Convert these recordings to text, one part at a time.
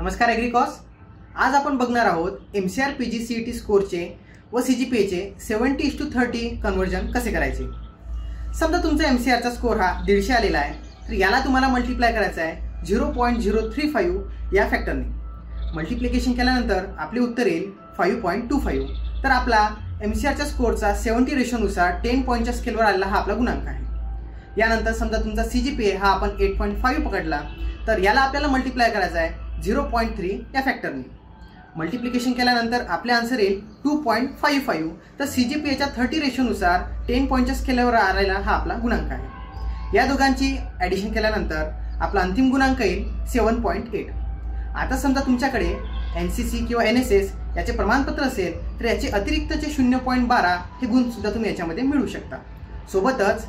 नमस्कार एग्रीकॉस। आज आपण बघणार आहोत MCR PG CET स्कोरचे व CGPA चे 70:30 कन्वर्जन कसे करायचे। समजा तुमचा MCR चा स्कोर हा 150 आलेला आहे, तर याला तुम्हाला मल्टिप्लाय करायचा आहे 0.035 या फॅक्टरने। मल्टिप्लिकेशन केल्यानंतर आपले उत्तर येईल 5.25। तर आपला MCR च्या स्कोरचा 70 रेशोनुसार 10 पॉईंटच्या स्केलवर आलेला हा आपला गुणांक आहे। यानंतर समजा तुमचा CGPA हा आपण 8.5 पकडला, तर याला आपल्याला मल्टिप्लाय करायचा आहे 0.3 या फॅक्टरने। मल्टिप्लिकेशन केल्यानंतर आपले आन्सर येईल 2.55। तर CGPA च्या 30 रेशोनुसार 10 पॉईंटच्या स्केलवर आलेला हा आपला गुणांक आहे। या दोघांची ॲडिशन केल्यानंतर आपला अंतिम गुणांक येईल 7.8। आता समजा तुमच्याकडे NCC किंवा NSS याचे प्रमाणपत्र असेल, तर याचे अतिरिक्तचे 0.12 हे गुण सुद्धा तुम्ही याच्यामध्ये मिळवू शकता। सोबतच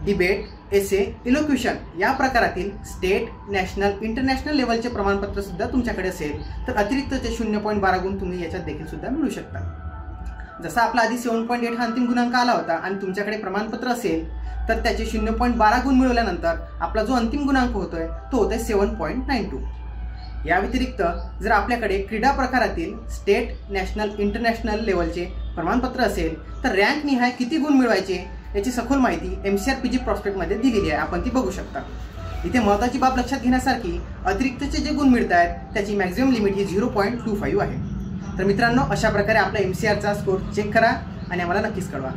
डिबेट, एसे, इलोक्युशन या प्रकारातील स्टेट, नॅशनल, इंटरनॅशनल लेवलचे प्रमाणपत्र सुद्धा तुमच्याकडे असेल, तर अतिरिक्तचे 0.12 गुण तुम्ही याच्यात देखील सुद्धा मिळवू शकता। जसा आपला आधी 7.8 हा अंतिम गुणांक आला होता आणि तुमच्याकडे प्रमाणपत्र असेल, तर त्याचे 0.12 गुण मिळवल्यानंतर आपला जो अंतिम गुणांक होतोय तो होतोय 7.92। या व्यतिरिक्त जर आपल्याकडे क्रीडा प्रकारातील स्टेट, नॅशनल, इंटरनॅशनल लेवलचे प्रमाणपत्र असेल, तर रँक निहाय किती गुण मिळवायचे याची सखोल माहिती MCR PG प्रॉस्पेक्टमध्ये दिलेली आहे, आपण ती बघू शकता। इथे महत्त्वाची बाब लक्षात घेण्यासारखी अतिरिक्तचे जे गुण मिळत आहेत त्याची मॅक्झिमम लिमिट ही 0.25 आहे। तर मित्रांनो, अशा प्रकारे आपला MCR चा स्कोर चेक करा आणि आम्हाला नक्कीच कळवा।